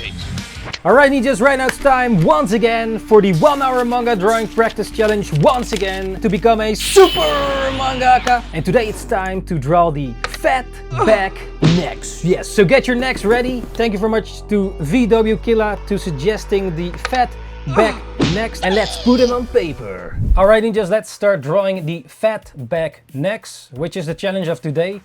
date. Alright ninjas, right now it's time once again for the 1 hour manga drawing practice challenge once again to become a super mangaka. And today it's time to draw the fat back necks. Yes, so get your necks ready. Thank you very much to VW Killa to suggesting the fat back necks, and let's put them on paper. Alright ninjas, let's start drawing the fat back necks, which is the challenge of today.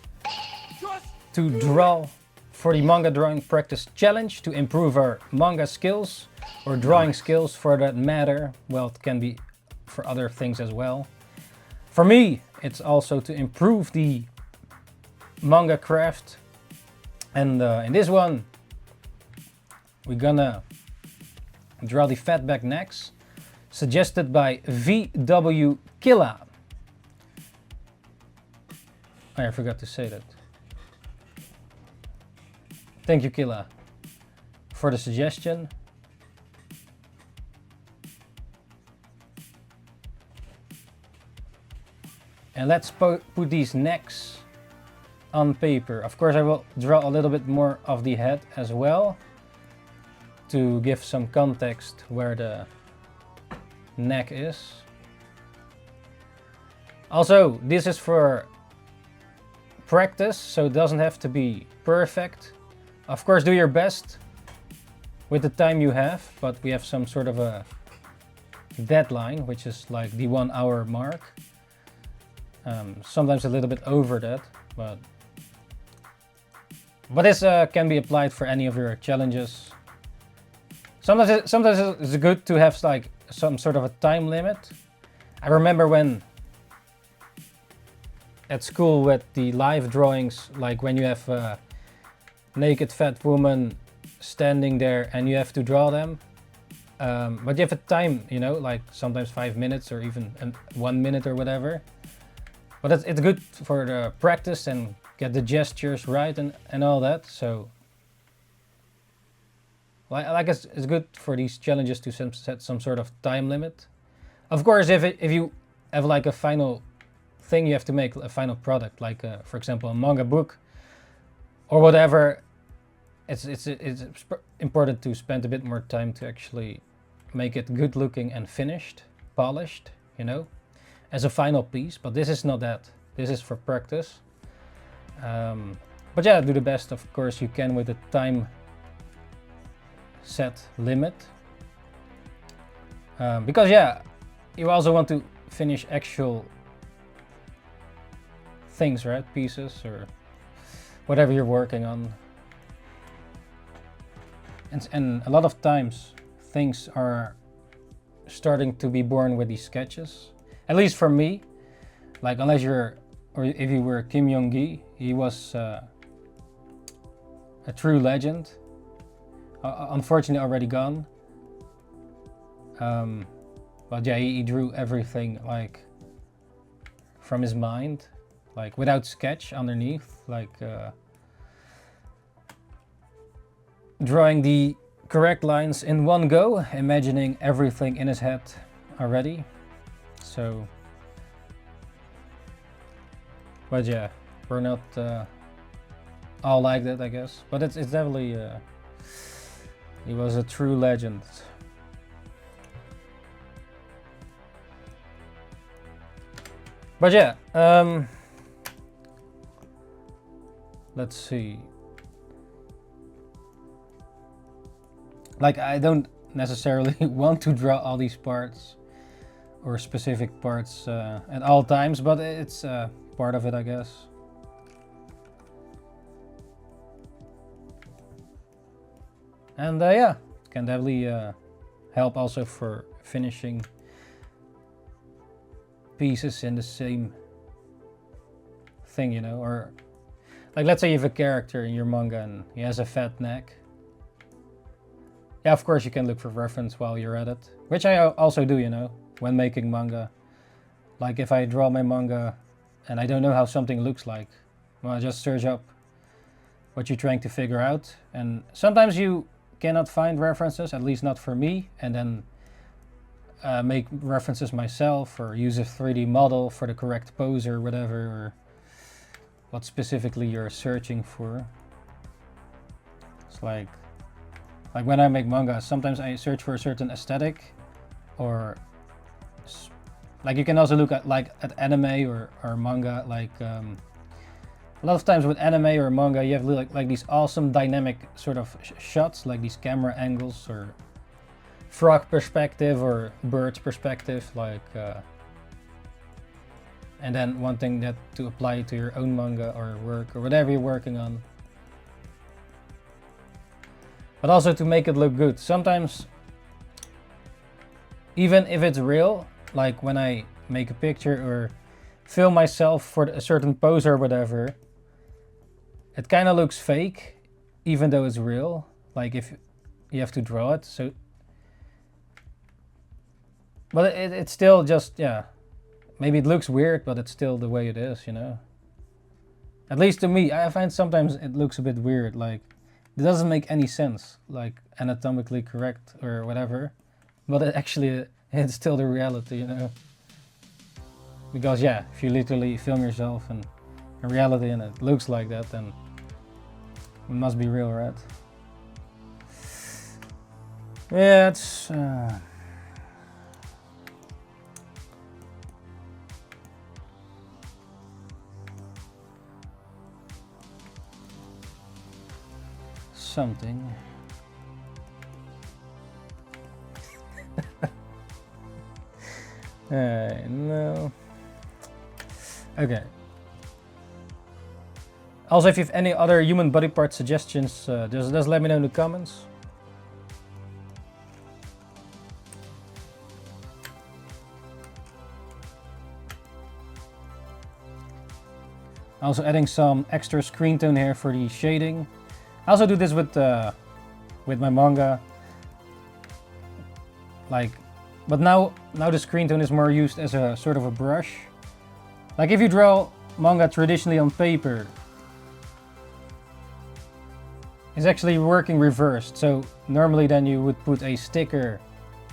To draw for the manga drawing practice challenge to improve our manga skills or drawing skills for that matter. Well, it can be for other things as well. For me, it's also to improve the manga craft. And in this one, we're gonna draw the fat back necks suggested by VW Killa. I forgot to say that. Thank you, Killa, for the suggestion. And let's put these necks on paper. Of course, I will draw a little bit more of the head as well to give some context where the neck is. Also, this is for practice, so it doesn't have to be perfect. Of course, do your best with the time you have, but we have some sort of a deadline, which is like the 1 hour mark. Sometimes a little bit over that, but this can be applied for any of your challenges. Sometimes it's good to have like some sort of a time limit. I remember when at school with the live drawings, like when you have a naked fat woman standing there and you have to draw them, but you have a time, you know, like sometimes 5 minutes or even 1 minute or whatever. But it's good for the practice and get the gestures right and all that. So like it's good for these challenges to set some sort of time limit. Of course, if you have like a final thing, you have to make a final product, like for example a manga book or whatever, it's important to spend a bit more time to actually make it good looking and finished, polished, you know, as a final piece. But this is not that. This is for practice. But yeah, do the best, of course, you can with the time set limit. Because yeah, you also want to finish actual things, right? Pieces or whatever you're working on. And a lot of times things are starting to be born with these sketches. At least for me, like unless you're, or if you were Kim Young-gi, he was a true legend. Unfortunately already gone. But yeah, he drew everything like from his mind, like without sketch underneath, like drawing the correct lines in one go, imagining everything in his head already. So, but yeah, we're not all like that, I guess. But it's definitely, he was a true legend. But yeah, let's see. Like, I don't necessarily want to draw all these parts or specific parts at all times, but it's part of it, I guess. And yeah, it can definitely help also for finishing pieces in the same thing, you know, or like let's say you have a character in your manga and he has a fat neck. Yeah, of course you can look for reference while you're at it, which I also do, you know, when making manga. Like if I draw my manga and I don't know how something looks like, well, I just search up what you're trying to figure out, and sometimes you cannot find references, at least not for me, and then make references myself or use a 3D model for the correct pose or whatever, or what specifically you're searching for. It's like Like when I make manga, sometimes I search for a certain aesthetic, or like you can also look at anime or manga. Like a lot of times with anime or manga, you have like these awesome dynamic sort of shots, like these camera angles or frog perspective or bird's perspective, like. And then wanting that to apply to your own manga or work or whatever you're working on. But also to make it look good. Sometimes, even if it's real, like when I make a picture or film myself for a certain pose or whatever, it kind of looks fake, even though it's real. Like if you have to draw it, so. But it's still just, yeah. Maybe it looks weird, but it's still the way it is, you know? At least to me, I find sometimes it looks a bit weird, like it doesn't make any sense, like anatomically correct or whatever, but it's still the reality, you know? Because yeah, if you literally film yourself in reality and it looks like that, then it must be real, right? Yeah, it's... something. No. Okay. Also, if you have any other human body part suggestions, just let me know in the comments. Also adding some extra screen tone here for the shading. I also do this with my manga. Like, but now the screen tone is more used as a sort of a brush. Like if you draw manga traditionally on paper, it's actually working reversed. So normally then you would put a sticker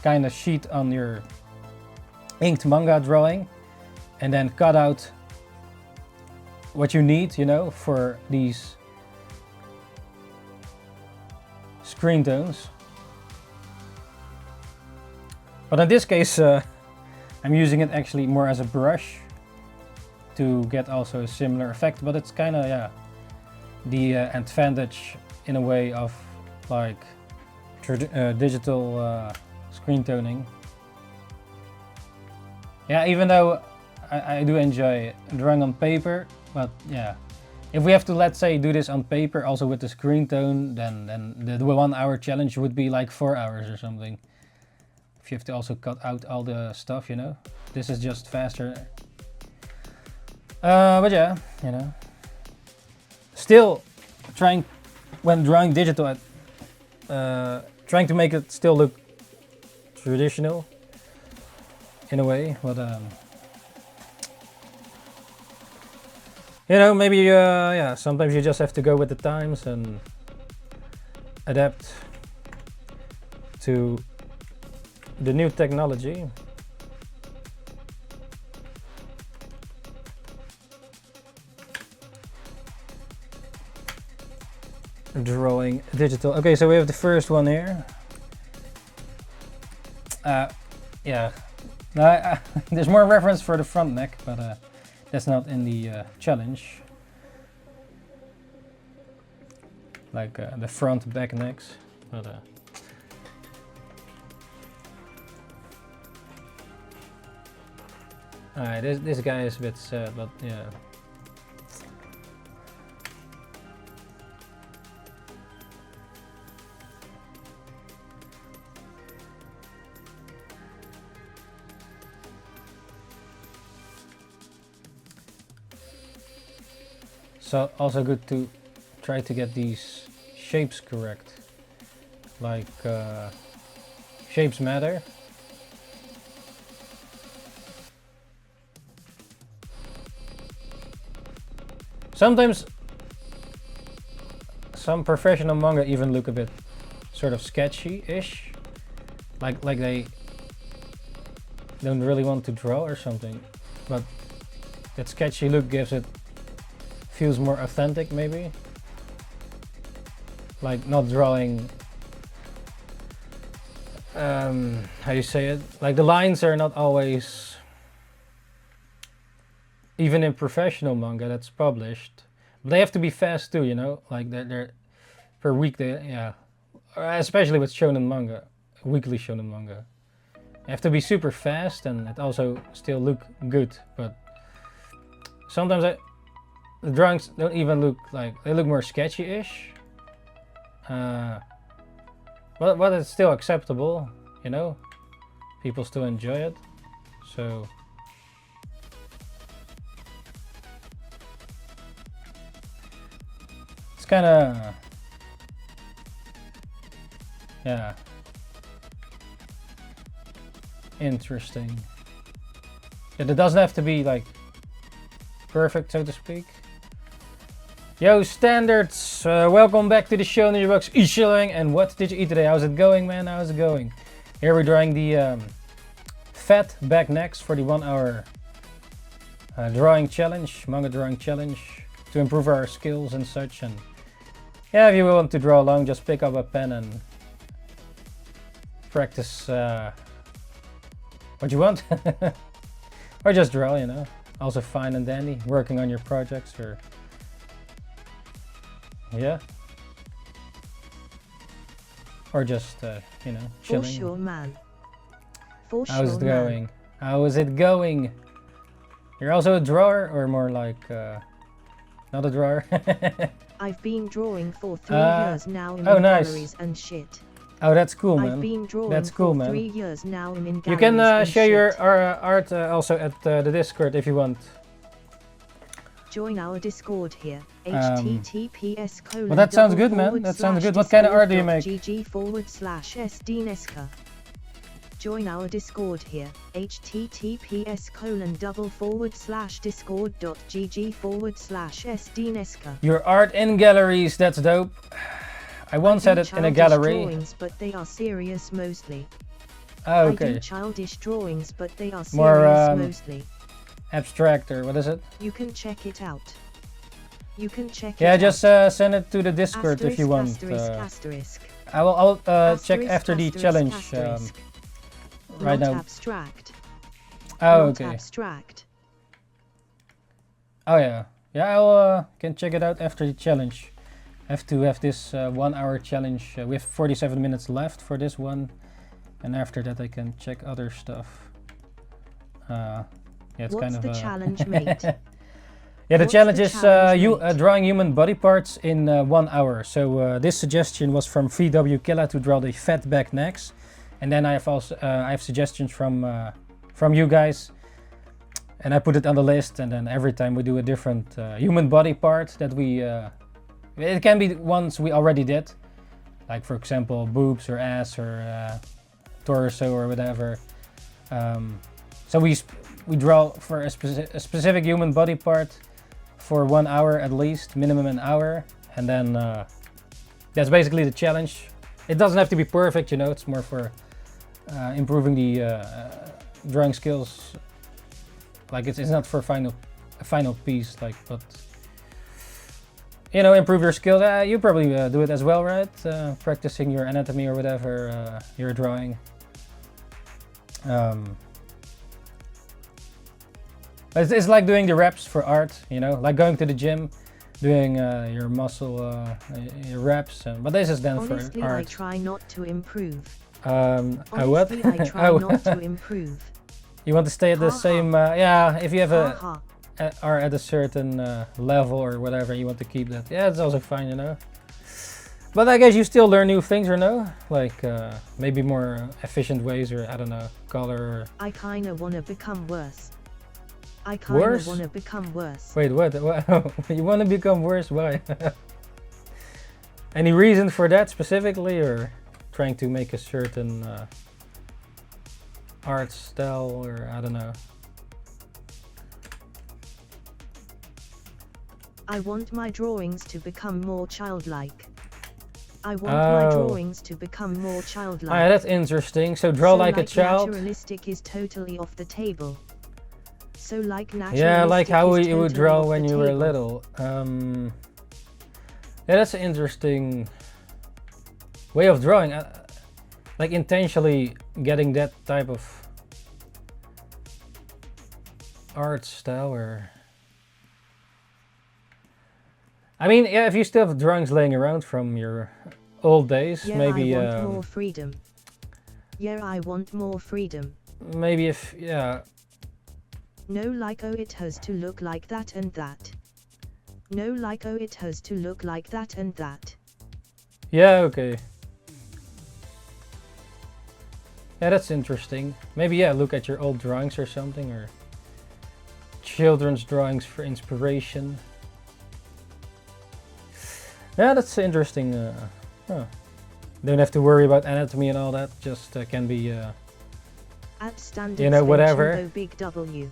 kind of sheet on your inked manga drawing and then cut out what you need, you know, for these screen tones. But in this case I'm using it actually more as a brush to get also a similar effect, but it's kind of, yeah, the advantage in a way of like digital screen toning. Yeah, even though I do enjoy drawing on paper, but yeah, if we have to, let's say, do this on paper also with the screen tone, then the 1 hour challenge would be like 4 hours or something. If you have to also cut out all the stuff, you know. This is just faster. But yeah, you know. Still trying, when drawing digital, trying to make it still look traditional in a way, but you know, maybe yeah, sometimes you just have to go with the times and adapt to the new technology. Drawing digital. Okay, so we have the first one here. Yeah, there's more reference for the front neck, but that's not in the challenge. Like the front back necks, but alright, this guy is a bit sad, but yeah. So also good to try to get these shapes correct. Like shapes matter. Sometimes some professional manga even look a bit sort of sketchy-ish. Like they don't really want to draw or something. But that sketchy look gives it, feels more authentic maybe. Like not drawing how you say it? Like the lines are not always, even in professional manga that's published, they have to be fast too, you know? Like they're per week, yeah. Especially with shonen manga, weekly shonen manga. They have to be super fast and it also still look good, but sometimes the drawings don't even look like, they look more sketchy-ish. But it's still acceptable, you know? People still enjoy it, so... It's kinda... Yeah. Interesting. Yeah, it doesn't have to be like perfect, so to speak. Yo, standards! Welcome back to the show, NINJABOX ishhh. And what did you eat today? How's it going, man? How's it going? Here we're drawing the fat back necks for the 1 hour drawing challenge, manga drawing challenge, to improve our skills and such. And yeah, if you want to draw along, just pick up a pen and practice what you want. Or just draw, you know. Also fine and dandy, working on your projects or... Yeah. Or just, you know, chilling. For sure, man. For sure, How's it going? Man. How is it going? You're also a drawer, or more like, not a drawer? I've been drawing for 3 years now in galleries and shit. Oh, that's cool, man. I've been drawing that's cool, for man. 3 years now in galleries. You can share shit. your art also at the Discord if you want. Join our Discord here. https:// Well, that sounds good, man. That sounds good. What kind of art do you make? GG/SDNESCA. Join our Discord here. https://discord.gg/SDNESCA. Your art in galleries, that's dope. I once had it in a gallery. Drawings, but they are serious mostly. Oh, okay. I do childish drawings, but they are serious More, mostly. Abstract, or what is it? You can check it out. You can check it out. Yeah, just send it to the Discord if you want. I'll check after the challenge right now. Abstract. Oh, okay. Abstract. Oh yeah, yeah. I'll can check it out after the challenge. I have to have this 1 hour challenge. We have 47 minutes left for this one, and after that I can check other stuff. Yeah, it's What's kind of the challenge, mate? Yeah, the challenge is drawing human body parts in 1 hour. So this suggestion was from VW Killa to draw the fat back necks, and then I have also I have suggestions from you guys, and I put it on the list. And then every time we do a different human body part that we it can be ones we already did, like for example boobs or ass or torso or whatever. So we draw for a specific human body part for 1 hour at least, minimum an hour, and then that's basically the challenge. It doesn't have to be perfect, you know, it's more for improving the drawing skills. Like it's not for a final piece, like, but you know, improve your skills. You probably do it as well, right? Practicing your anatomy or whatever you're drawing. It's like doing the reps for art, you know, like going to the gym, doing your muscle, your reps. But this is then Honestly, for art. I try not to improve. Honestly, what? I try not to improve. You want to stay at the same, yeah, if you have are at a certain level or whatever, you want to keep that. Yeah, it's also fine, you know. But I guess you still learn new things, or no? Like maybe more efficient ways, or I don't know, color. Or... I kinda wanna become worse. I kinda wanna become worse. Wait, what? You wanna become worse? Why? Any reason for that specifically, or trying to make a certain art style, or I don't know? I want my drawings to become more childlike. I want my drawings to become more childlike. Ah, that's interesting. So draw like a child. Naturalistic is totally off the table. So like naturalistic. Yeah, like how you would draw when you were little. Yeah, that's an interesting way of drawing. like intentionally getting that type of art style, or I mean, yeah, if you still have drawings laying around from your old days, Yeah, maybe I want more freedom. Yeah, I want more freedom. maybe if, yeah, No, like, oh, it has to look like that and that. No, like, oh, it has to look like that and that. yeah, okay. Yeah, that's interesting. Maybe, yeah, look at your old drawings or something, or children's drawings for inspiration. Yeah, that's interesting. Huh. Don't have to worry about anatomy and all that. Just can be, At standards, you know, whatever. Big W.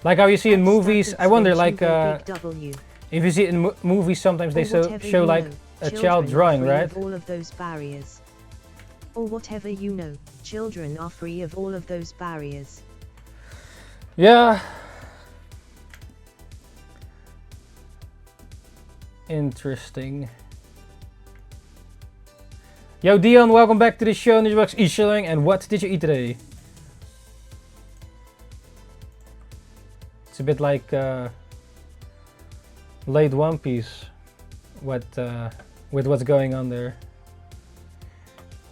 Like how you see in At movies. I standards, wonder, like, big W. if you see it in movies, sometimes they Or whatever show you like know, a children child are drawing, free right? of all of those barriers. Or whatever you know, children are free of all of those barriers. Yeah. Interesting. Yo, Dion, welcome back to the show. NINJABOX ishhh, and what did you eat today? It's a bit like late One Piece. What with what's going on there?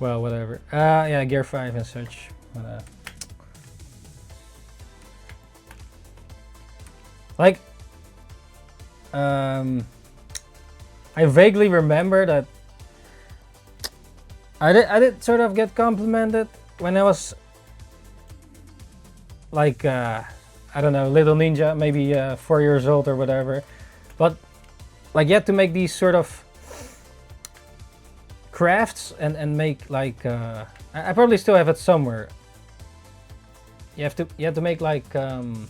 Well, whatever. Yeah, Gear 5 and such. But, like, I vaguely remember that I did sort of get complimented when I was like I don't know, little ninja, maybe 4 years old or whatever. But like you had to make these sort of crafts and make like I probably still have it somewhere. You have to make like out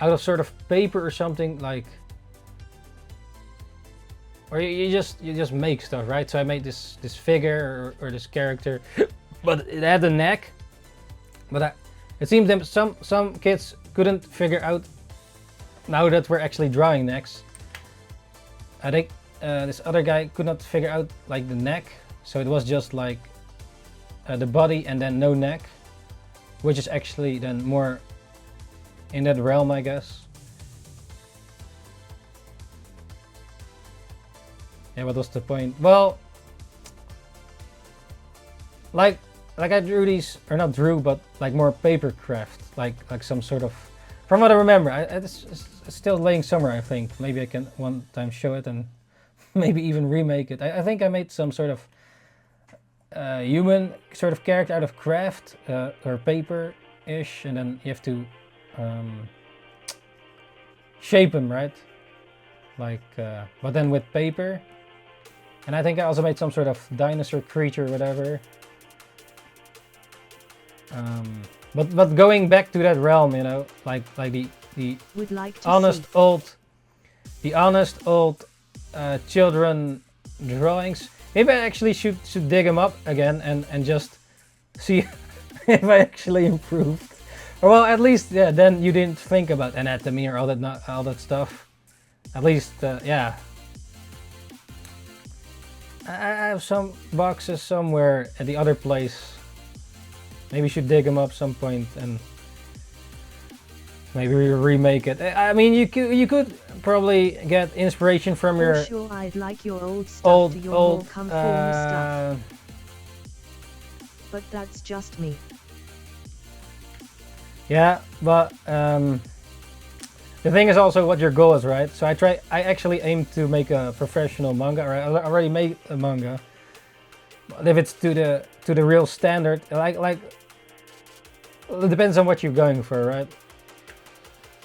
of sort of paper or something, like, or you just make stuff, right? So I made this figure or this character, but it had a neck. But it seems that some kids couldn't figure out, now that we're actually drawing necks, I think this other guy could not figure out like the neck, so it was just like the body and then no neck, which is actually then more in that realm, I guess. Yeah, what was the point? Well, like I drew these, or not drew, but like more paper craft, like some sort of, from what I remember, it's still laying somewhere, I think. Maybe I can one time show it and maybe even remake it. I think I made some sort of human sort of character out of craft or paper-ish, and then you have to shape him, right? Like, but then with paper. And I think I also made some sort of dinosaur creature, whatever. But going back to that realm, you know, like the Would like to honest see. old children drawings. Maybe I actually should dig them up again and just see if I actually improved. Or well, at least, yeah, then you didn't think about anatomy or all that stuff. At least, yeah. I have some boxes somewhere at the other place. Maybe should dig them up some point and maybe remake it. I mean, you could probably get inspiration from your For sure, I'd like your old stuff to your more conform stuff. But that's just me. Yeah, but the thing is also what your goal is, right? So I actually aim to make a professional manga, or I already made a manga. But if it's to the real standard, like it depends on what you're going for, right?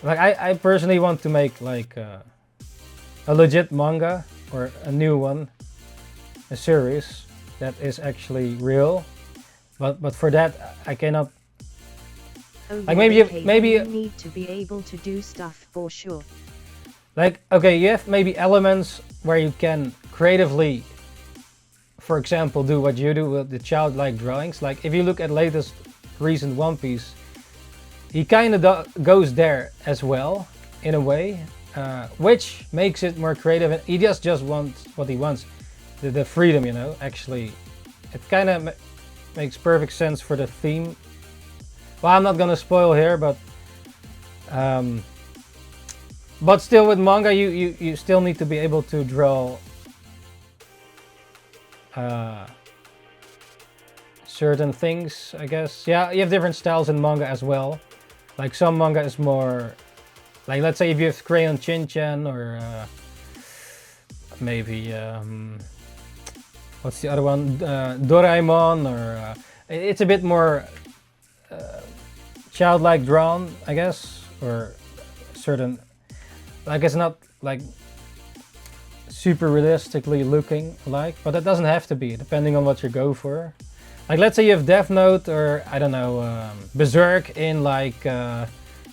Like I personally want to make like a legit manga, or a new one, a series that is actually real. But for that I cannot. Oh, Like yeah, maybe you need to be able to do stuff for sure. like, okay, you have maybe elements where you can creatively, for example, do what you do with the childlike drawings. Like if you look at latest recent One Piece, he kind of goes there as well in a way, which makes it more creative. And he just wants what he wants, the freedom, you know. Actually, it kind of makes perfect sense for the theme. Well, I'm not gonna spoil here, but still with manga, you still need to be able to draw certain things, I guess. Yeah, you have different styles in manga as well. Like some manga is more, like let's say if you have Crayon Shin-chan or maybe what's the other one? Doraemon, or it's a bit more childlike drawn, I guess, or certain, like it's not like super realistically looking like, but it doesn't have to be, depending on what you go for. Like let's say you have Death Note or I don't know, Berserk in like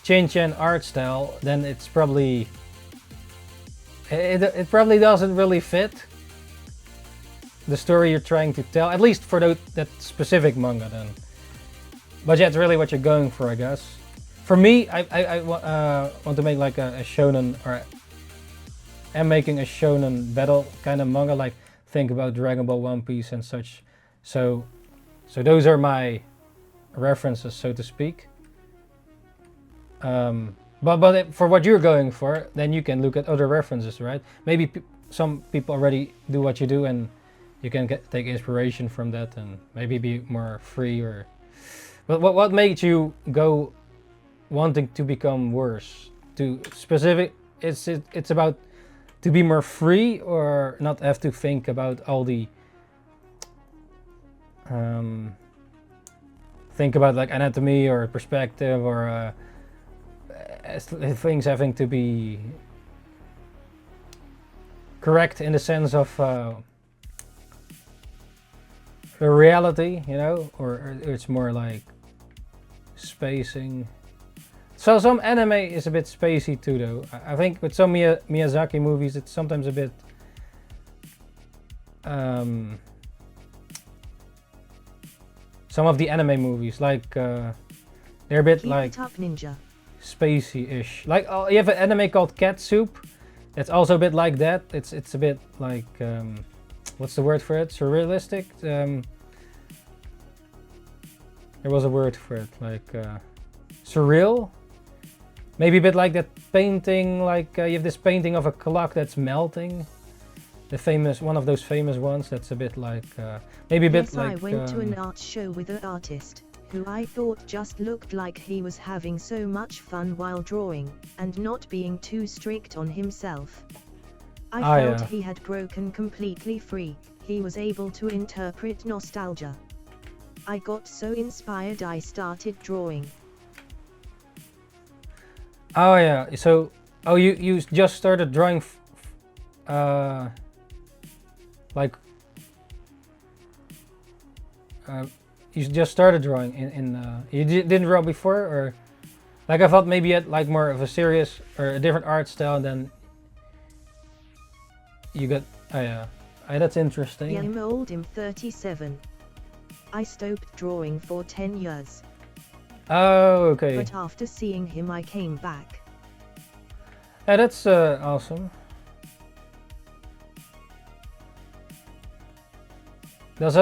Shin-chan art style, then it's probably it probably doesn't really fit the story you're trying to tell, at least for that specific manga then. But yeah, it's really what you're going for, I guess. For me, I want to make like a shonen, or am making a shonen battle kind of manga, like think about Dragon Ball, One Piece and such. So those are my references, so to speak. But for what you're going for, then you can look at other references, right? Maybe some people already do what you do, and you can take inspiration from that, and maybe be more free. Or, but what made you go wanting to become worse? To specific, it's about to be more free, or not have to think about all the think about like anatomy or perspective, or things having to be correct in the sense of the reality, you know, or it's more like spacing. So some anime is a bit spacey too, though. I think with some Miyazaki movies, it's sometimes a bit some of the anime movies, like they're a bit Keep like it up, Ninja. spacey-ish. Like you have an anime called Cat Soup. It's also a bit like that. It's a bit like what's the word for it? Surrealistic. There was a word for it, like surreal. Maybe a bit like that painting. Like you have this painting of a clock that's melting. The famous, one of those famous ones. That's a bit like maybe a bit like. I went to an art show with an artist who I thought just looked like he was having so much fun while drawing, and not being too strict on himself. I felt he had broken completely free. He was able to interpret nostalgia. I got so inspired I started drawing. Oh yeah, so you just started drawing like you just started drawing in you didn't draw before, or like I thought maybe you had like more of a serious or a different art style than you got. Oh yeah, that's interesting. Yeah, I'm old, I'm 37. I stopped drawing for 10 years. Oh, okay. But after seeing him I came back. Yeah, that's awesome. Does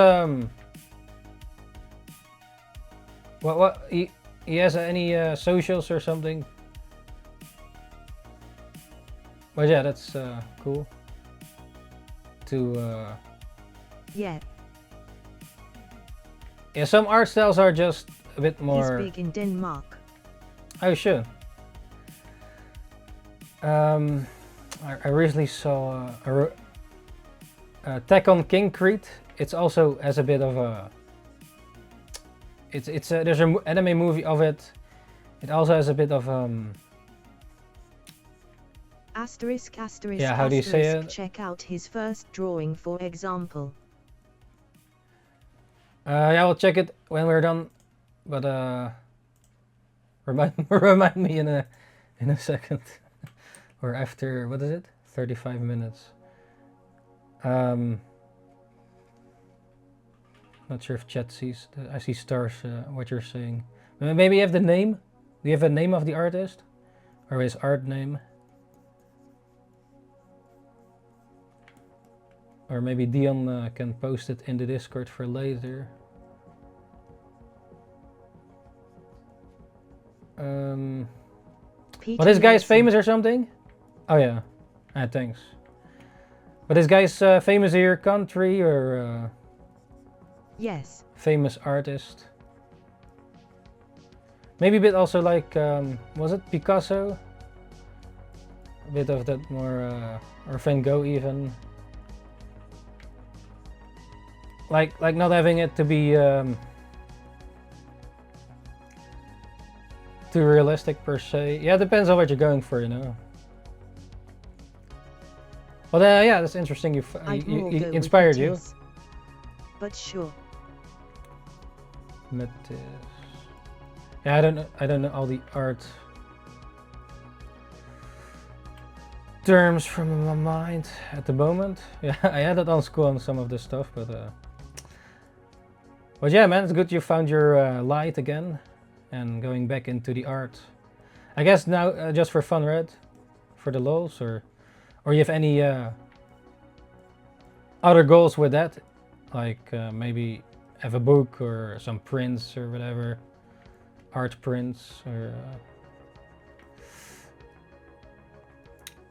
what he has any socials or something? But yeah, that's cool. To yeah, some art styles are just a bit more. He's big in Denmark. Oh shit. I recently saw Attack on King Creed. It's also has a bit of a. It's there's an anime movie of it. It also has a bit of Asterisk, asterisk, yeah, how do you say it? Check out his first drawing, for example. Yeah, we'll check it when we're done. But remind me in a second, or after, what is it? 35 minutes. Not sure if chat sees. I see stars. What you're saying. Maybe you have the name. Do you have a name of the artist, or his art name? Or maybe Dion can post it in the Discord for later. Peter Well, this guy's Nelson. famous or something? Oh yeah. Ah, thanks. But this guy's famous in your country or Yes. famous artist? Maybe a bit also like, was it Picasso? A bit of that more, or Van Gogh even. Like not having it to be too realistic per se. Yeah, it depends on what you're going for, you know. Well, yeah, that's interesting. I'd more You go with inspired you. Matisse. But sure. Matisse. Yeah, I don't know all the art terms from my mind at the moment. Yeah, I had it on school on some of this stuff, but yeah, man, it's good you found your light again and going back into the art. I guess now just for fun, right? For the lols, or you have any other goals with that? Like maybe have a book or some prints or whatever, art prints or.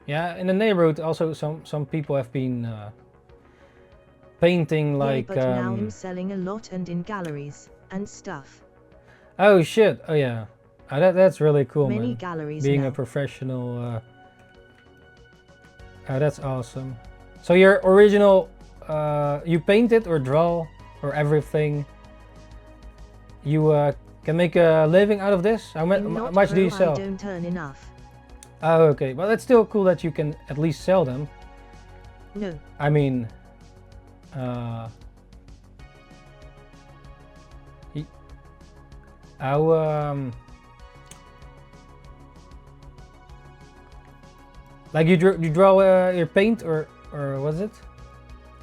Yeah, in the neighborhood also some people have been painting like. Yeah, but now I'm selling a lot and in galleries and stuff. Oh shit! Oh yeah, that's really cool, Many man. galleries Being now. a professional. Oh, that's awesome. So your original, you paint it or draw or everything. You can make a living out of this. How I'm much do you pro, sell? I don't earn enough. Oh, okay. Well, it's still cool that you can at least sell them. No. I mean, how like you draw your paint or was it?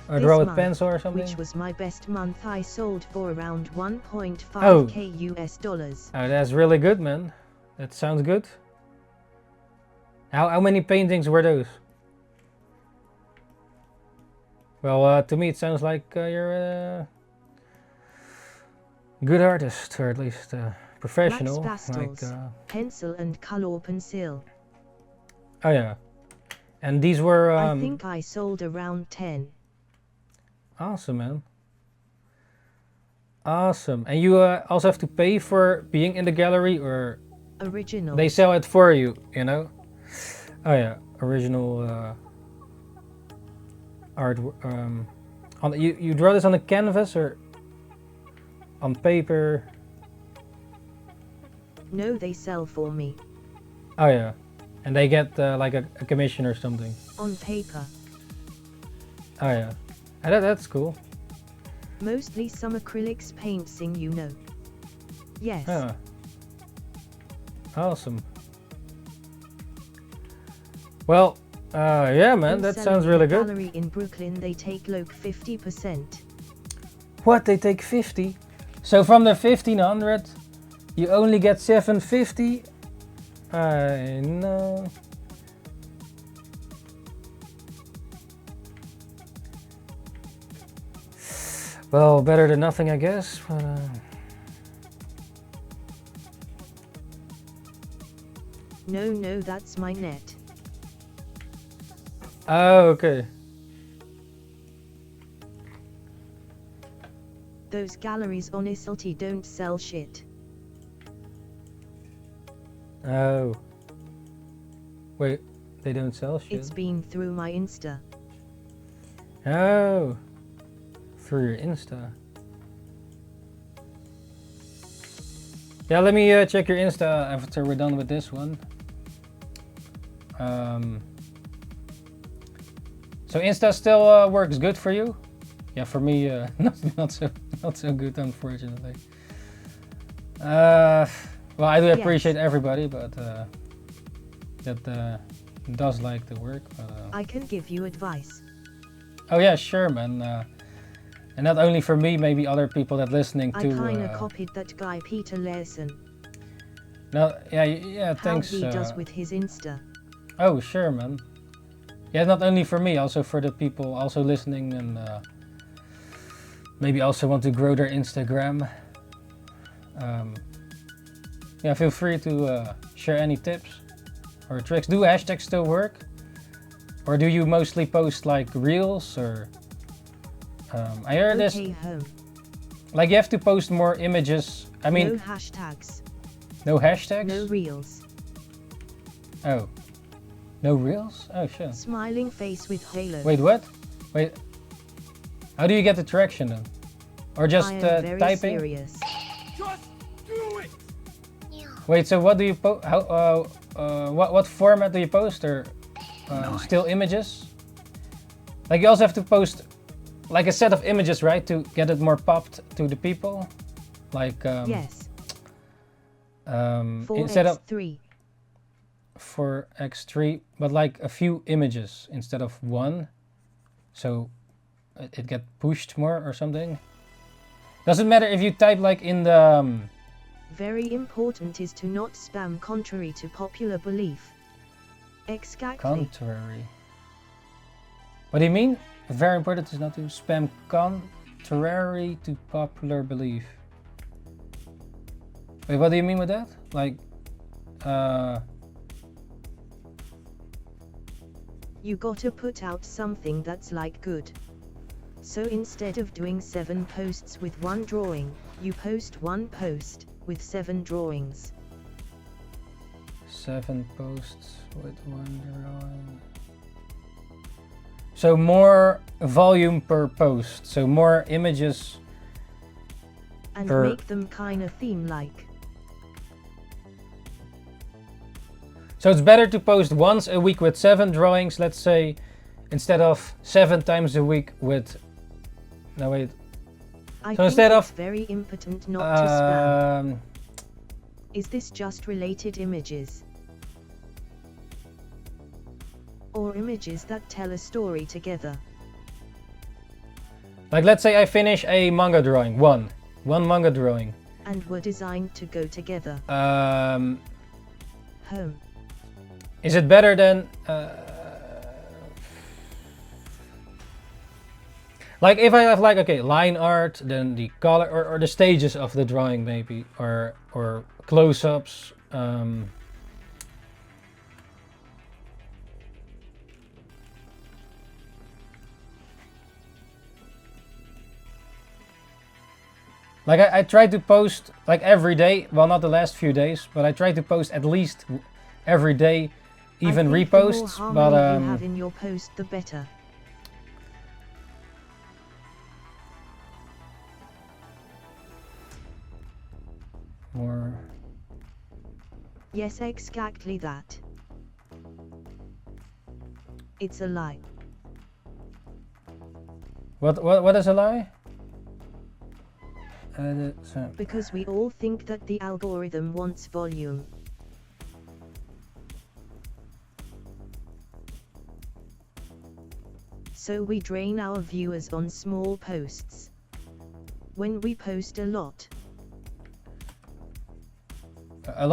Or This draw with month, pencil or something? Which was my best month, I sold for around 1.5k Oh. US dollars. Oh, that's really good, man. That sounds good. How many paintings were those? Well, to me it sounds like you're a good artist, or at least professional. Wax pastels, pencil and color pencil. Oh yeah. And these were. I think I sold around 10. Awesome, man. Awesome. And you also have to pay for being in the gallery, or Original. they sell it for you, you know? Oh yeah, original art. On you draw this on a canvas or on paper? No, they sell for me. Oh yeah, and they get like a commission or something. On paper. Oh yeah, that's cool. Mostly some acrylics painting, you know. Yes. Yeah. Awesome. Well, yeah, man, I'm that selling sounds in really a good. Gallery in Brooklyn, they take like 50%. What, they take 50? So from the 1500, you only get 750? I know. Well, better than nothing, I guess. But, No, that's my net. oh, okay. Those galleries honestly don't sell shit. Oh. Wait, they don't sell shit? It's been through my Insta. Oh. Through your Insta. Yeah, let me check your Insta after we're done with this one. So Insta still works good for you? Yeah, for me, not so good, unfortunately. Well, I do appreciate everybody, but that does like the work. But, I can give you advice. oh yeah, sure, man. And not only for me, maybe other people that listening I to. kinda copied that guy Peter Larson. No, yeah, thanks. How he does with his Insta. Oh, sure, man. Yeah, not only for me, also for the people also listening and maybe also want to grow their Instagram. Yeah, feel free to share any tips or tricks. Do hashtags still work? Or do you mostly post like reels or... I heard this, home. like you have to post more images. I mean... No hashtags. No hashtags? No reels. Oh. No reels? Oh shit. Smiling face with halo. Wait, what? Wait. How do you get the traction then? Or just I am very typing? serious. Just do it! Wait, so what do you post? How? What format do you post? Or still images? Like you also have to post like a set of images, right, to get it more popped to the people. Like yes. Instead of 4x3. 4x3, but like a few images instead of one, so it get pushed more or something. Doesn't matter if you type like in the Very important is to not spam contrary to popular belief. Exactly. contrary. What do you mean? Very important is not to spam contrary to popular belief. Wait, what do you mean with that? Like You gotta put out something that's like good. So instead of doing 7 posts with 1 drawing, you post 1 post with 7 drawings. 7 posts with 1 drawing. So more volume per post, so more images And per... make them kinda theme-like. So it's better to post once a week with 7 drawings, let's say, instead of 7 times a week with... No, wait. I So think instead it's of... very impotent not to spam. Is this just related images? Or images that tell a story together? Like let's say I finish a manga drawing, one manga drawing. And were designed to go together. Home. Is it better than... like if I have like, okay, line art, then the color, or the stages of the drawing maybe, or close-ups. Like I try to post like every day, well not the last few days, but I try to post at least every day, even I think reposts, the more but harmony you have in your post, the better. more... Yes, exactly that. It's a lie. What is a lie? Because we all think that the algorithm wants volume. So we drain our viewers on small posts. When we post a lot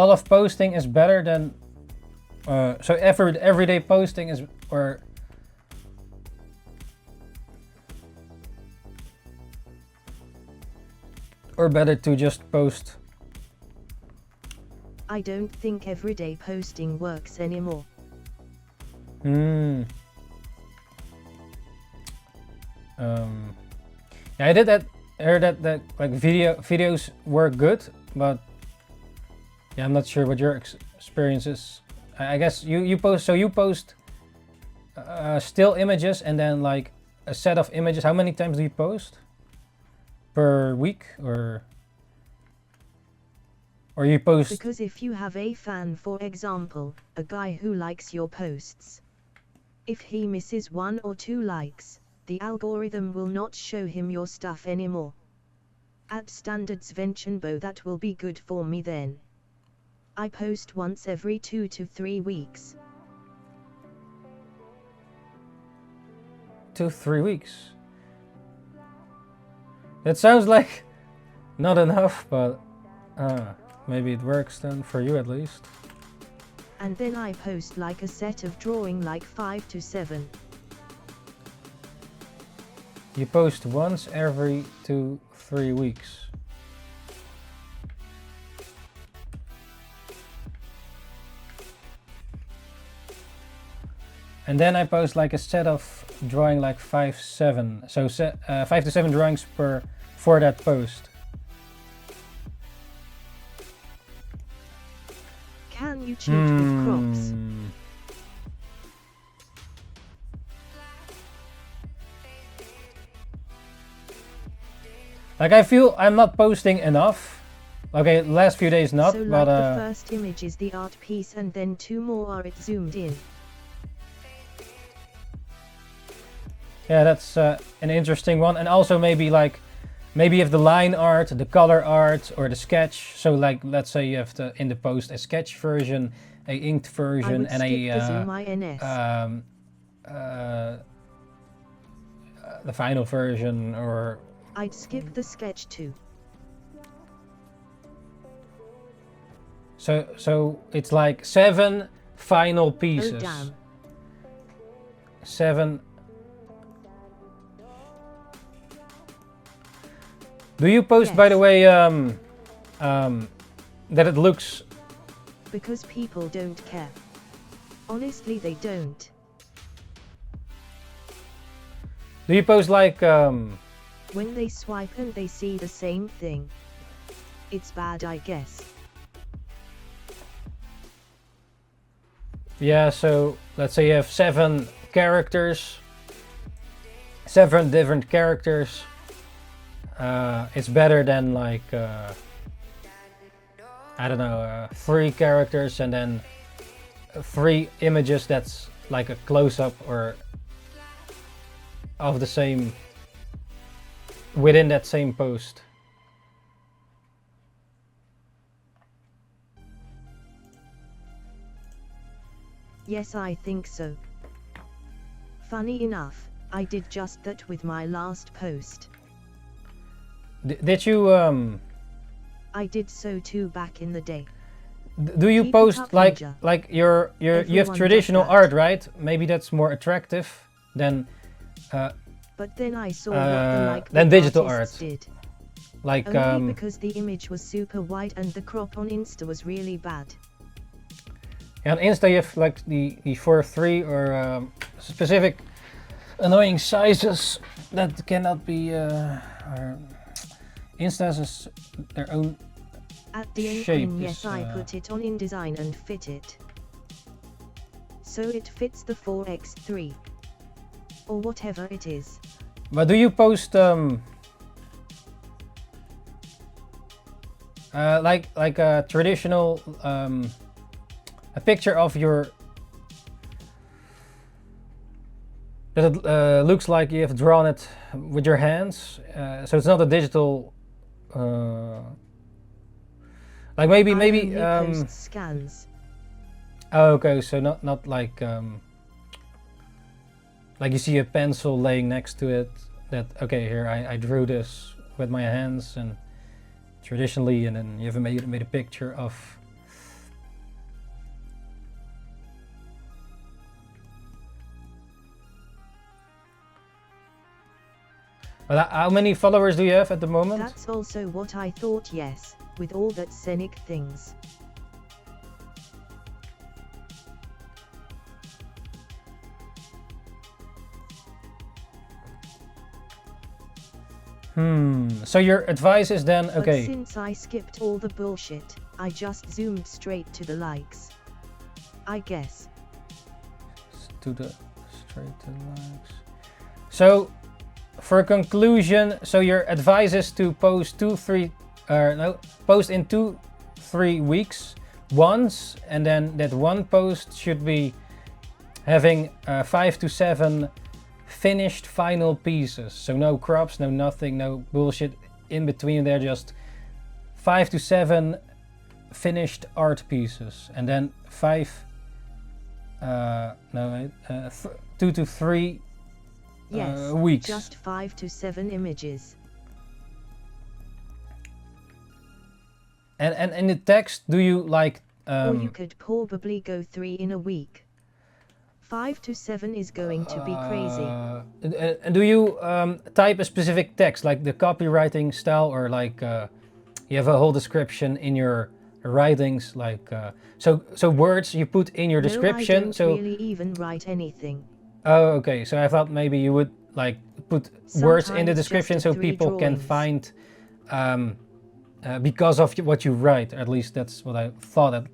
of posting is better than so everyday posting is or better to just post. I don't think everyday posting works anymore. Yeah, I did that. Heard that like videos work good, but yeah, I'm not sure what your experience is. I guess you post, so you post still images and then like a set of images. How many times do you post per week, or you post? Because if you have a fan, for example, a guy who likes your posts, if he misses 1 or 2 likes, the algorithm will not show him your stuff anymore. At standards Ventionbo, that will be good for me then. I post once every 2 to 3 weeks. 2-3 weeks. That sounds like not enough, but maybe it works then for you at least. And then I post like a set of drawing like 5 to 7. You post once every 2-3 weeks. And then I post like a set of drawing like 5-7. So 5 to 7 drawings for that post. Can you cheat with crops? Like I feel I'm not posting enough. Okay, last few days not, so but like the first image is the art piece and then 2 more are it zoomed in. yeah, that's an interesting one. And also maybe you have the line art, the color art, or the sketch. So like let's say you have in the post a sketch version, a inked version, and the final version, or I'd skip the sketch too. So it's like 7 final pieces. Oh damn. 7. Do you post, by the way, that it looks... Because people don't care. Honestly, they don't. Do you post like... When they swipe and they see the same thing. It's bad, I guess. Yeah, so let's say you have 7 characters. 7 different characters. It's better than like... I don't know, 3 characters and then 3 images that's like a close-up or of the same, within that same post. Yes, I think so. Funny enough, I did just that with my last post. Did you I did so too back in the day. do you Keep it post up, like Ninja. you have Everyone traditional does that. art, right? Maybe that's more attractive than But then I saw what the then digital artists art. did. like Only because the image was super wide and the crop on Insta was really bad. on Insta you have like the 4:3 or specific annoying sizes that cannot be Insta has their own At the end, shape. yes, I put it on InDesign and fit it. So it fits the 4x3. Or whatever it is. But do you post like a traditional a picture of your that it looks like you have drawn it with your hands, so it's not a digital like maybe I only post scans. oh, okay, so not like you see a pencil laying next to it, that okay, here I drew this with my hands and traditionally, and then you have made a picture of. Well, how many followers do you have at the moment? That's also what I thought, yes, with all that scenic things. So your advice is then, okay. But since I skipped all the bullshit, I just zoomed straight to the likes. I guess. Straight to the likes. So, for a conclusion, so your advice is to post post in 2-3 weeks once, and then that one post should be having 5 to 7 finished final pieces. So no crops, no nothing, no bullshit in between there, just 5 to 7 finished art pieces, and then 2 to 3 Yes, weeks. just 5 to 7 images. And in the text, do you like or you could probably go 3 in a week. 5 to 7 is going to be crazy. And do you type a specific text, like the copywriting style, or like you have a whole description in your writings like so words you put in your description. No, I don't so really even write anything. oh, okay. So I thought maybe you would like put words in the Sometimes description just so 3 people can drawings. find because of what you write. At least that's what I thought.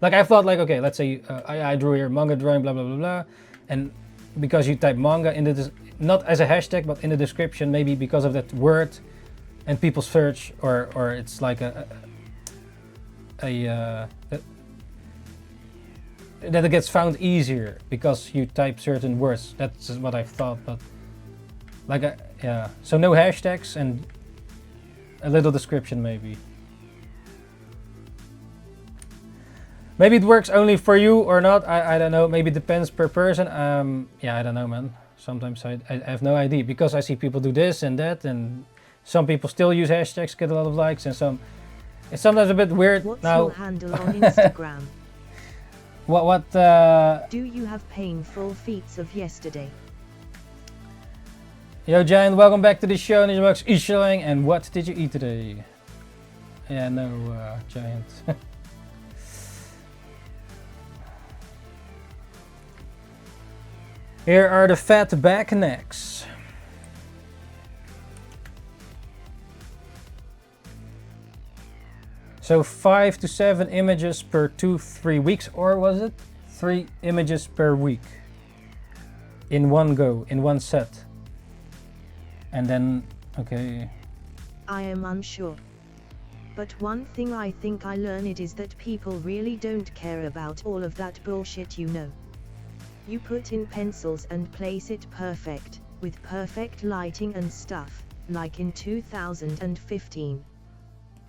Like I thought, like okay, let's say I drew here manga drawing, blah blah blah blah, and because you type manga in the not as a hashtag but in the description, maybe because of that word, and people search or it's like that it gets found easier because you type certain words. That's what I thought, but like yeah. So no hashtags and a little description maybe. Maybe it works only for you or not. I don't know. Maybe it depends per person. Yeah, I don't know, man. Sometimes I have no idea because I see people do this and that, and some people still use hashtags, get a lot of likes, and some. It's sometimes a bit weird. What's now. your handle on Instagram? What? Do you have painful feats of yesterday? Yo, Giant, welcome back to the show. NINJABOX ishhh, and what did you eat today? Yeah, no, Giant. Here are the fat back necks. So 5 to 7 images per 2-3 weeks, or was it 3 images per week? In one go, in one set. And then, okay. I am unsure. But one thing I think I learned is that people really don't care about all of that bullshit, you know. You put in pencils and place it perfect, with perfect lighting and stuff, like in 2015.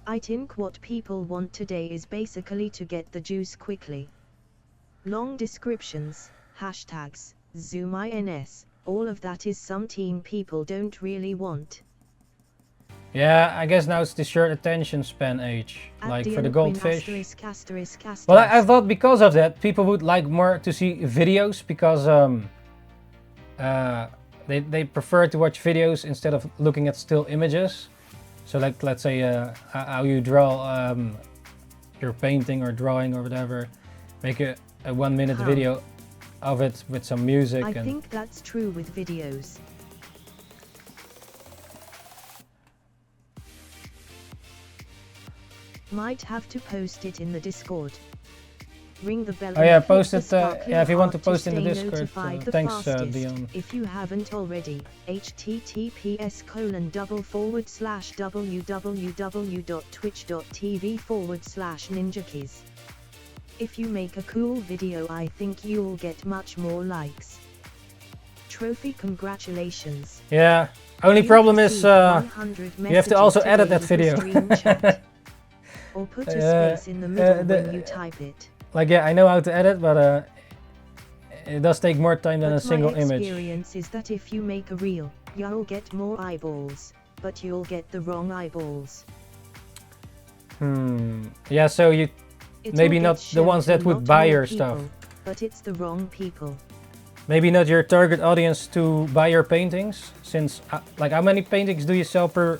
I think what people want today is basically to get the juice quickly. Long descriptions, hashtags, zoom ins, all of that is something people don't really want. Yeah, I guess now it's the short attention span age, like for the goldfish. ************ Well, I thought because of that, people would like more to see videos because they prefer to watch videos instead of looking at still images. So like, let's say how you draw your painting or drawing or whatever, make a 1 minute video of it with some music. I think that's true with videos. Might have to post it in the Discord. Ring the bell. Oh yeah, post it. Yeah, if you want to post in the Discord. Thanks, Dion. If you haven't already, https://www.twitch.tv/Ninjakees. If you make a cool video, I think you'll get much more likes. Trophy, congratulations. Yeah, only problem is you have to also edit that video. Or put a space in the middle when you type it. Like yeah, I know how to edit, but it does take more time than a single image. My experience is that if you make a reel, you'll get more eyeballs, but you'll get the wrong eyeballs. Yeah, so you maybe not the ones that would buy your people, stuff. But it's the wrong people. Maybe not your target audience to buy your paintings, since like how many paintings do you sell per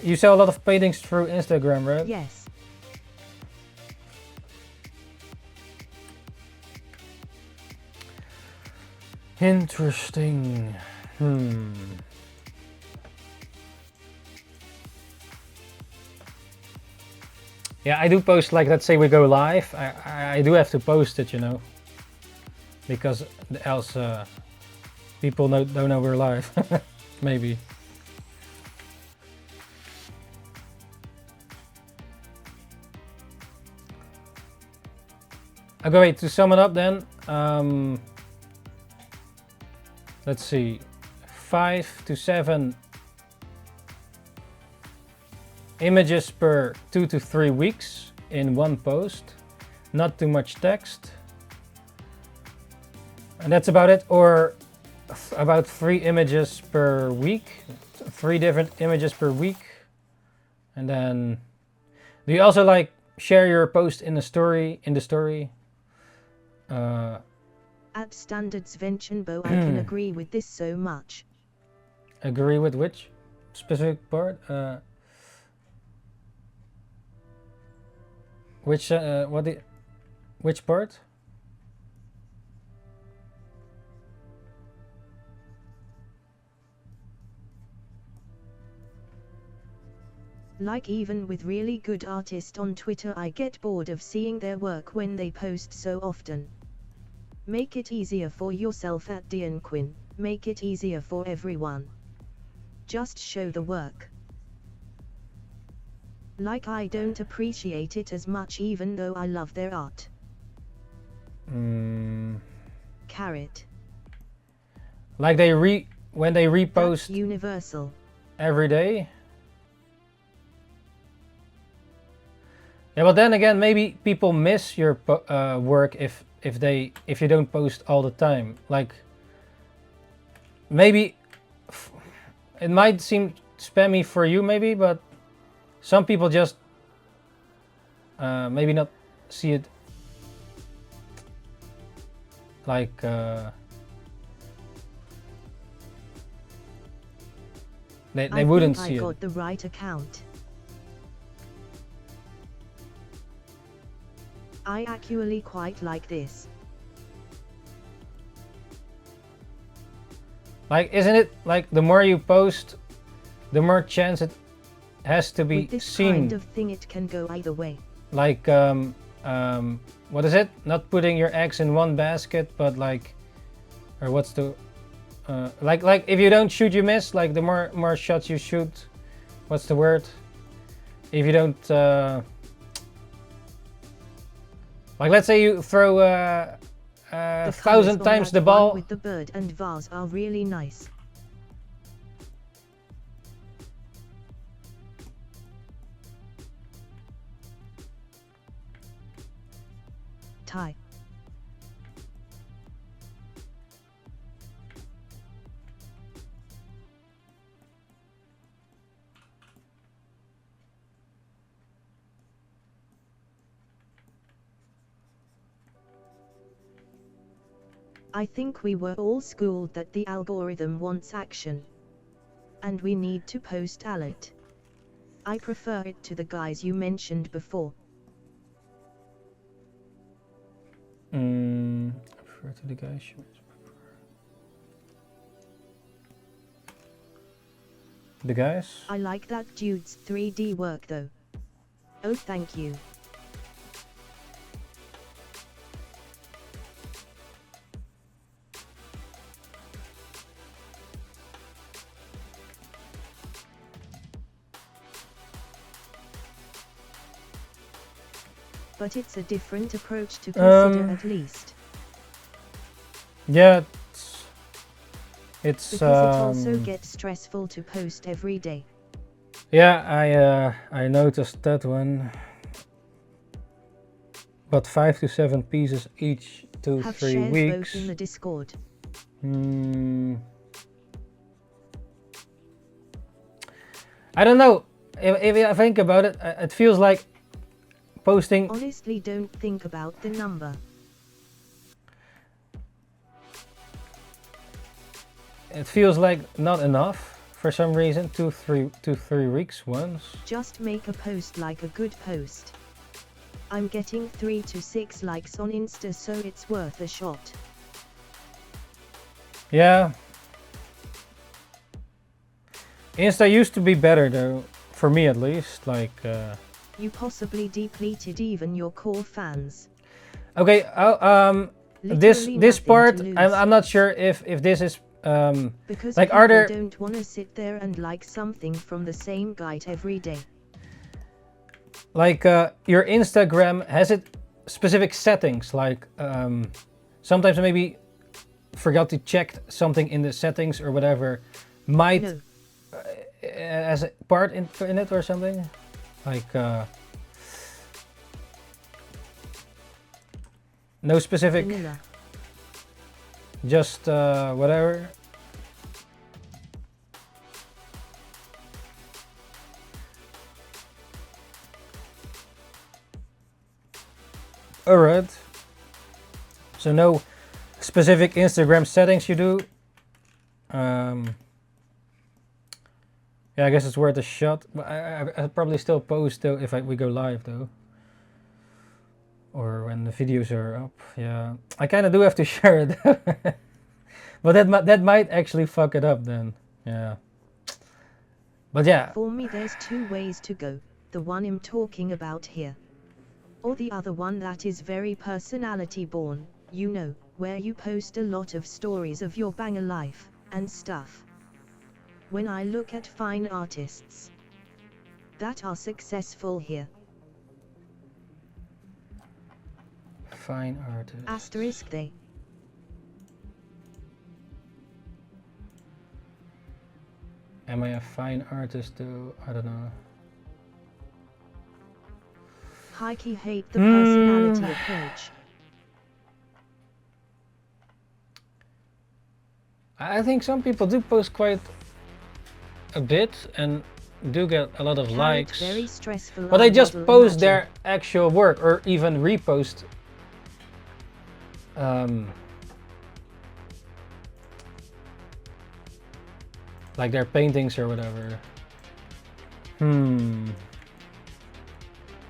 you sell a lot of paintings through Instagram, right? Yes. Interesting. Yeah, I do post, like, let's say we go live. I do have to post it, you know, because else people don't know we're live. Maybe. Okay, wait, to sum it up then, let's see, 5 to 7 images per 2 to 3 weeks in one post, not too much text, and that's about it. Or about 3 images per week, 3 different images per week. And then do you also like share your post in the story, At Standards Ventionbo, I can agree with this so much. Agree with which specific part? Which which part? Like even with really good artists on Twitter, I get bored of seeing their work when they post so often. Make it easier for yourself at Dianquin, make it easier for everyone. Just show the work. Like I don't appreciate it as much even though I love their art. Carrot. Like when they repost That's universal. every day. Yeah, but then again, maybe people miss your work if you don't post all the time. Like maybe it might seem spammy for you, maybe, but some people just maybe not see it like they wouldn't see I it. got the right account. I actually quite like this. Like, isn't it like the more you post, the more chance it has to be With this seen? kind of thing, it can go either way. Like, what is it? Not putting your eggs in one basket, but like, or what's the, like if you don't shoot, you miss. Like the more shots you shoot, what's the word? If you don't, like let's say you throw The 1,000 colours on times that the ball. one with the bird and vase are really nice. Tie. I think we were all schooled that the algorithm wants action. And we need to post alert. I prefer it to the guys you mentioned before. I prefer to the guys you mentioned before. The guys? I like that dude's 3D work though. Oh, thank you. But it's a different approach to consider at least. Yeah, it's Because it also gets stressful to post every day. yeah, I noticed that one. But 5 to 7 pieces each, 2-3 Have shared weeks. both in the Discord. I don't know. If I think about it, it feels like posting. Honestly, don't think about the number. It feels like not enough for some reason. 2-3 weeks once. Just make a post like a good post. I'm getting 3 to 6 likes on Insta, so it's worth a shot. Yeah. Insta used to be better though, for me at least. Like. You possibly depleted even your core fans. Okay. This Literally nothing part, to lose. I'm not sure if this is. Because like, people are there? don't want to sit there and like something from the same guide every day. Like your Instagram, has it specific settings? Like sometimes maybe forgot to check something in the settings or whatever. Might No. As a part in it or something. Like no specific. Vanilla. Just whatever. Alright. So no specific Instagram settings you do. Yeah, I guess it's worth a shot. But I probably still post though if we go live though. or when the videos are up. Yeah, I kind of do have to share it, but that might actually fuck it up then. Yeah, but yeah. For me, there's two ways to go. The one I'm talking about here, or the other one that is very personality born. You know, where you post a lot of stories of your banger life and stuff. When I look at fine artists that are successful here. Fine artist. Asterisk they. Am I a fine artist though? I don't know. Heike hate the personality approach. I think some people do post quite a bit and do get a lot of likes. Very stressful, but they just post their actual work or even repost like their paintings or whatever.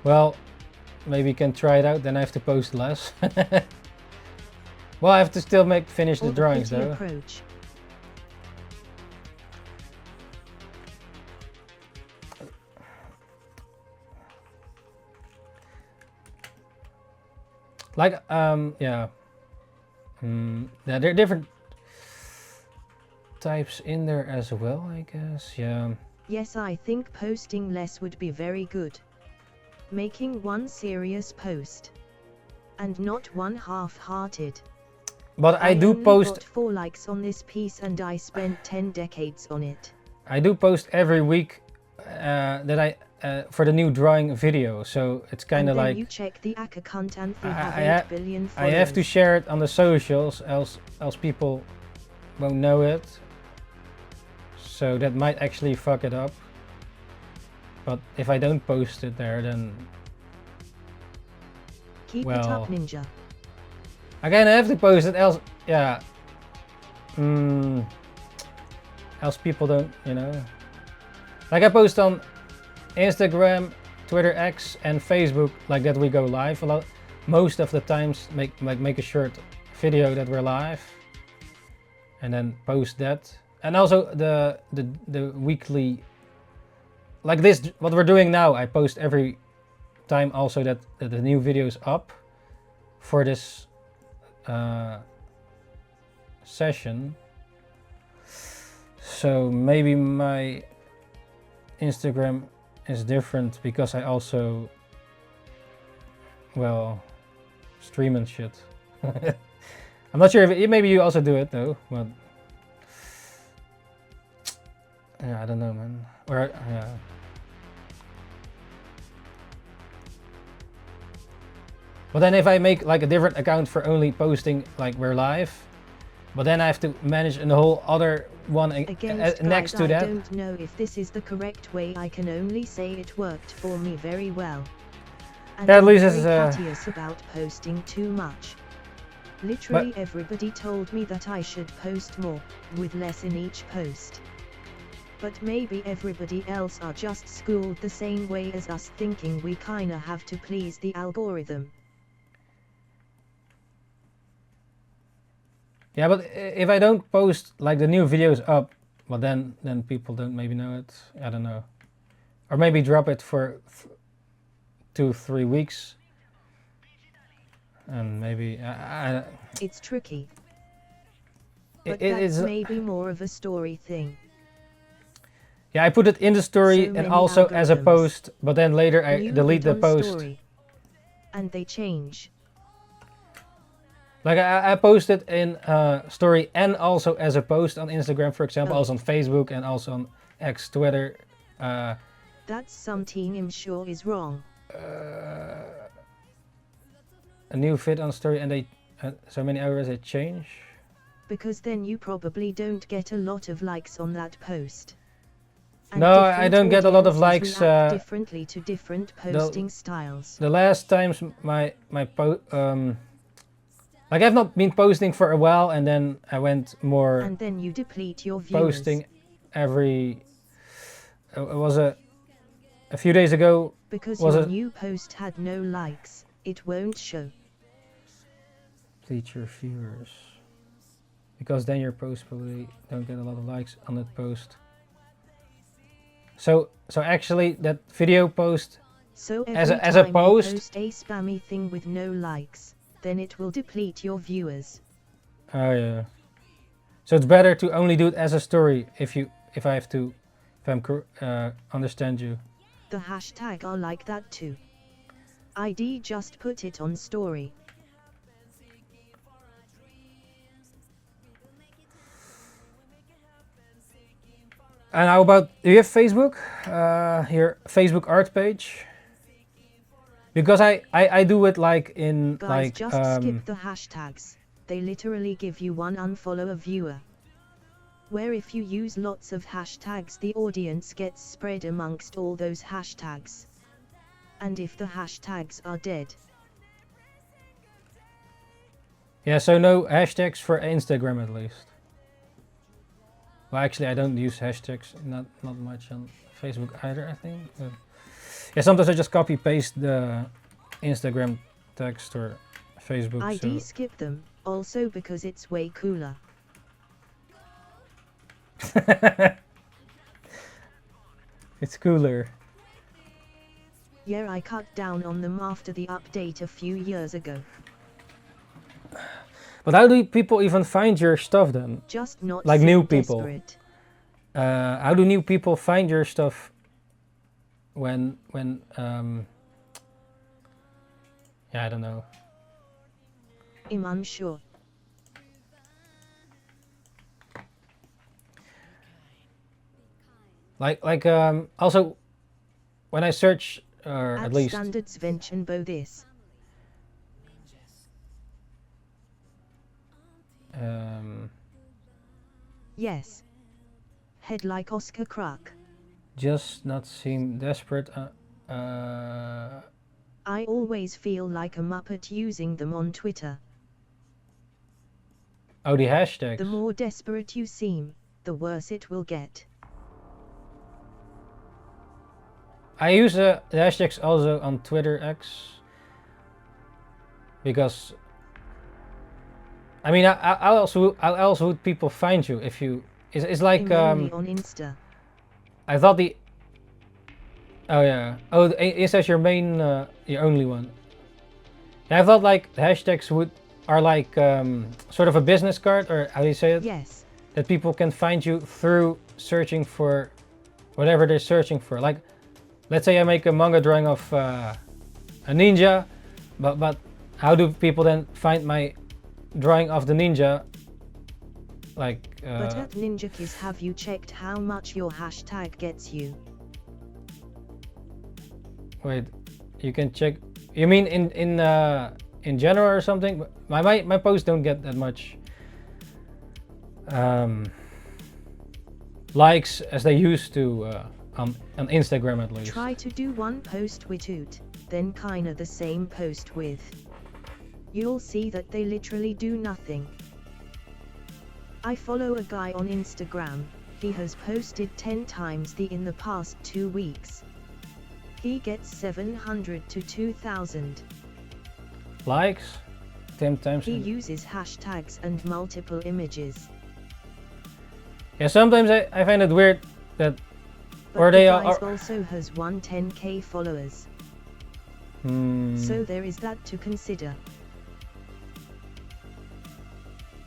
Well, maybe you can try it out, then I have to post less. Well, I have to still finish the drawings though. Approach. Like, yeah. Yeah, there are different types in there as well, I guess. Yeah. Yes, I think posting less would be very good. Making one serious post and not one half-hearted. But I do post. Got 4 likes on this piece and I spent 10 decades on it. I do post every week that I for the new drawing video, so it's kind of like you check the account and they have 8 billion followers. I have to share it on the socials, else people won't know it. So that might actually fuck it up. But if I don't post it there, then keep it up, Ninja. I kind of have to post it, else, yeah. Else people don't, you know. Like I post on Instagram, Twitter X, and Facebook, like that we go live a lot. Most of the times, make a short video that we're live, and then post that. And also the weekly, like this, what we're doing now. I post every time also that the new video is up for this session. So maybe my Instagram is different because I also, well, stream and shit. I'm not sure if maybe you also do it though, but yeah, I don't know, man. Or yeah. But then if I make like a different account for only posting like we're live, but then I have to manage a whole other one next to that. I don't know if this is the correct way. I can only say it worked for me very well. And at least I'm very curious about posting too much. Literally everybody told me that I should post more, with less in each post. But maybe everybody else are just schooled the same way as us, thinking we kinda have to please the algorithm. Yeah, but if I don't post like the new videos up, well then people don't maybe know it. I don't know. Or maybe drop it for 2-3 weeks. And maybe it's tricky. But it's maybe more of a story thing. Yeah, I put it in the story and also as a post, but then later I delete the post. Story, and they change. Like I posted in story and also as a post on Instagram, for example, also on Facebook and also on X, Twitter. That's something I'm sure is wrong. A new fit on story and they so many hours they change. Because then you probably don't get a lot of likes on that post. And no, I don't get a lot of likes. Differently to different posting styles. The last times like I've not been posting for a while, and then I went more. And then you deplete your viewers. Posting every. It was a few days ago. Because your new post had no likes. It won't show. Please your viewers. Because then your post probably don't get a lot of likes on that post. So actually that video post So as every a time post. you post a spammy thing with no likes, then it will deplete your viewers. Oh yeah. So it's better to only do it as a story if I'm understand you. The hashtag are like that too. ID just put it on story. And how about, do you have Facebook? Your Facebook art page? Because I do it like in Guys, like just skip the hashtags. They literally give you one unfollow a viewer. Where if you use lots of hashtags, the audience gets spread amongst all those hashtags. And if the hashtags are dead. yeah, so no hashtags for Instagram at least. Well, actually, I don't use hashtags, not much on Facebook either, I think. But yeah, sometimes I just copy paste the Instagram text or Facebook. ID So. skip them, also because it's way cooler. It's cooler. Yeah, I cut down on them after the update a few years ago. But how do people even find your stuff then? Just not Like so new people. desperate. How do new people find your stuff when yeah, I don't know. I'm unsure. Like also when I search or at least Standards Vention Bo this. Yes. Head like Oscar Kruk. just not seem desperate. I always feel like a muppet using them on Twitter. Oh, the hashtags. The more desperate you seem, the worse it will get. I use the hashtags also on Twitter X because I mean, how else would people find you if you? It's like Only on Insta. I thought the. Oh yeah. Oh, is that your main, your only one? Yeah, I thought like the hashtags are like sort of a business card, or how do you say it? Yes. That people can find you through searching for whatever they're searching for. Like, let's say I make a manga drawing of a ninja, but how do people then find my drawing of the ninja? Like. But at Ninjakees, have you checked how much your hashtag gets you? Wait, you can check. You mean in general or something? My posts don't get that much likes as they used to on Instagram at least. Try to do one post with it, then kinda the same post with. You'll see that they literally do nothing. I follow a guy on Instagram. He has posted 10 times in the past 2 weeks. He gets 700 to 2,000 likes 10 times. He uses hashtags and multiple images. Yeah, sometimes I find it weird that But or the they guys are. also has 110k followers. So there is that to consider.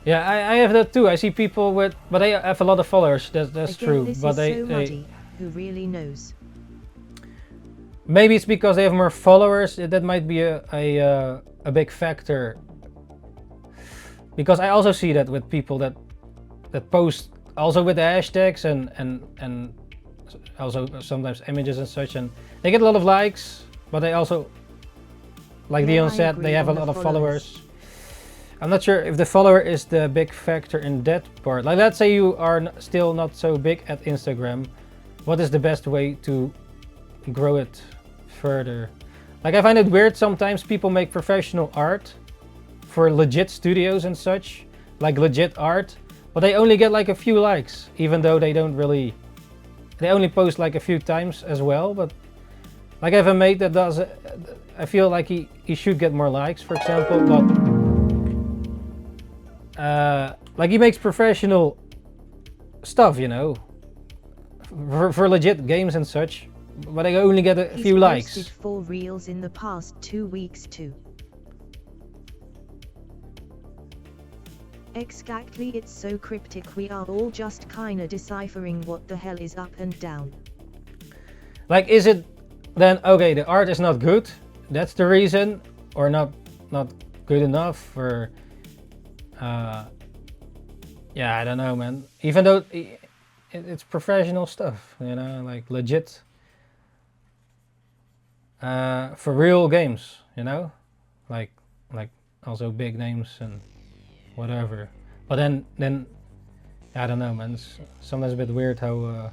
Yeah, I have that too. I see people with, but they have a lot of followers. That's Again, true. this But is they so muddy. Who really knows? maybe it's because they have more followers. That might be a big factor. Because I also see that with people that post also with the hashtags and also sometimes images and such, and they get a lot of likes, but they also, like Yeah, Dion I said, agree they have a on the lot of followers. followers. I'm not sure if the follower is the big factor in that part. Like, let's say you are still not so big at Instagram. What is the best way to grow it further? Like, I find it weird sometimes people make professional art for legit studios and such, like legit art, but they only get like a few likes, even though they don't really, they only post like a few times as well. But Like I have a mate that does it. I feel like he should get more likes, for example, but like he makes professional stuff, you know, for legit games and such, but I only get a few likes. He's posted 4 reels in the past 2 weeks too. Exactly, it's so cryptic, we are all just kinda deciphering what the hell is up and down. Like, is it then, okay, the art is not good, that's the reason, or not good enough, or yeah, I don't know, man. Even though it's professional stuff, you know, like legit, for real games, you know, like also big names and whatever. But then I don't know, man. It's sometimes a bit weird how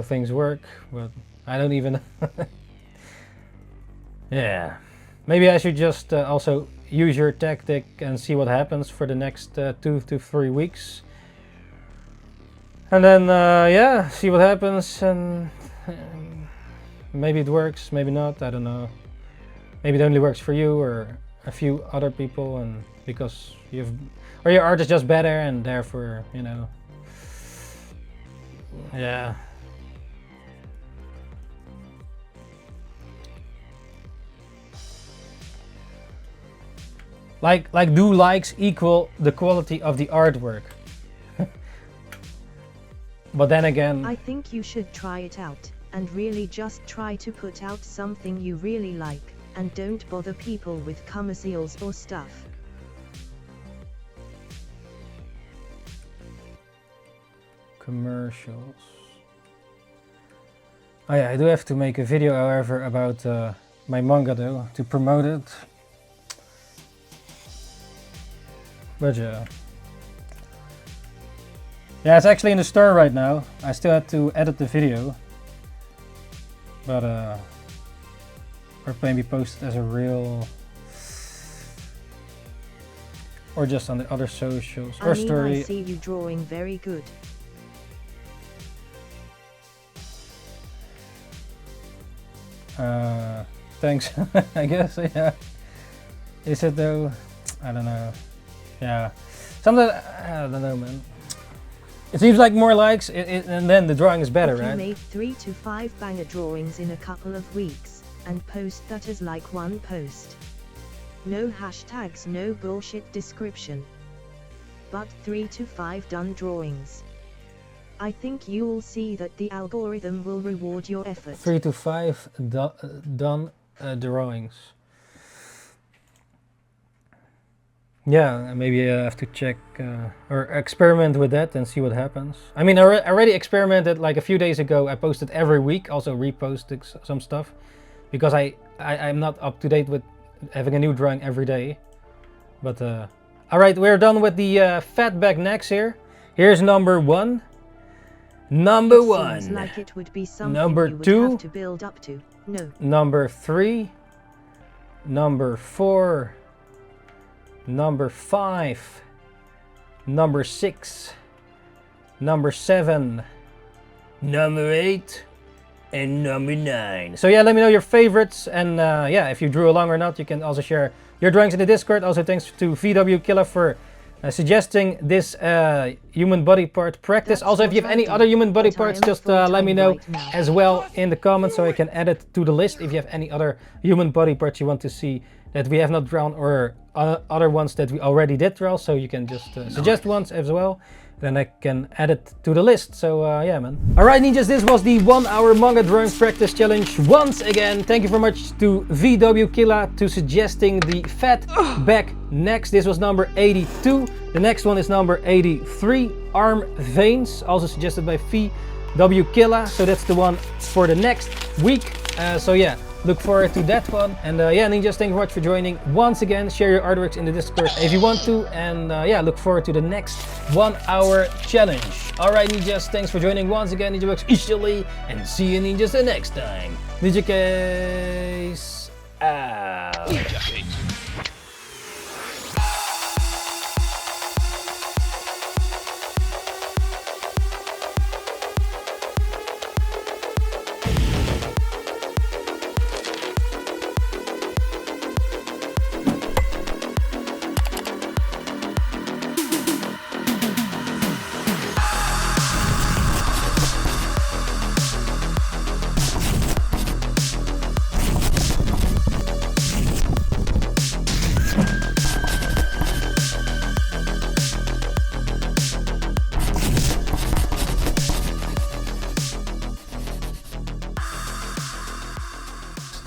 things work, but I don't even. Yeah, maybe I should just also use your tactic and see what happens for the next 2 to 3 weeks, and then yeah, see what happens, and maybe it works, maybe not. I don't know. Maybe it only works for you or a few other people, and because or your art is just better, and therefore, you know, yeah. Like do likes equal the quality of the artwork? But then again, I think you should try it out, and really just try to put out something you really like, and don't bother people with commercials or stuff. Commercials. Oh yeah, I do have to make a video, however, about my manga though, to promote it. But yeah. Yeah, it's actually in the store right now. I still had to edit the video. But or maybe post it as a reel. Or just on the other socials or story. I see you drawing very good. Thanks. I guess, yeah. Is it though? I don't know. Yeah, something, I don't know, man. It seems like more likes, and then the drawing is better, if right? You made 3 to 5 banger drawings in a couple of weeks, and post that as like one post. No hashtags, no bullshit description. But 3 to 5 done drawings. I think you'll see that the algorithm will reward your effort. 3 to 5 done drawings. Yeah, maybe I have to check or experiment with that and see what happens. I mean, I already experimented like a few days ago. I posted every week, also reposted some stuff, because I'm not up to date with having a new drawing every day. But all right, we're done with the fatback necks here. Here's number 1. Number 1. Seems like it would be something number you would 2. have to build up to. No. Number 3. Number 4. Number 5, number 6, number 7, number 8, and number 9. So yeah, let me know your favorites, and yeah, if you drew along or not, you can also share your drawings in the Discord. Also, thanks to VW Killer for suggesting this human body part practice. Also, if you have any other human body parts, just let me know as well in the comments, so I can add it to the list. If you have any other human body parts you want to see that we have not drawn, or other ones that we already did draw, so you can just suggest ones as well, then I can add it to the list. So yeah, man. Alright, ninjas, this was the 1 hour manga drawing practice challenge once again. Thank you very much to VW Killa to suggesting the fat back necks. This was number 82. The next one is number 83, arm veins, also suggested by VW Killa. So that's the one for the next week. So yeah, look forward to that one. And yeah, ninjas, thank you very much for joining once again. Share your artworks in the Discord if you want to. And yeah, look forward to the next 1 hour challenge. Alright, ninjas, thanks for joining once again. NINJABOX ishhh, and see you, ninjas, the next time. Ninjakees out. Ninjakees.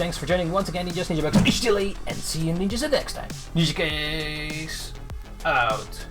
Thanks for joining once again, Ninjas, NINJABOX, and see you ninjas next time. Ninjakees out.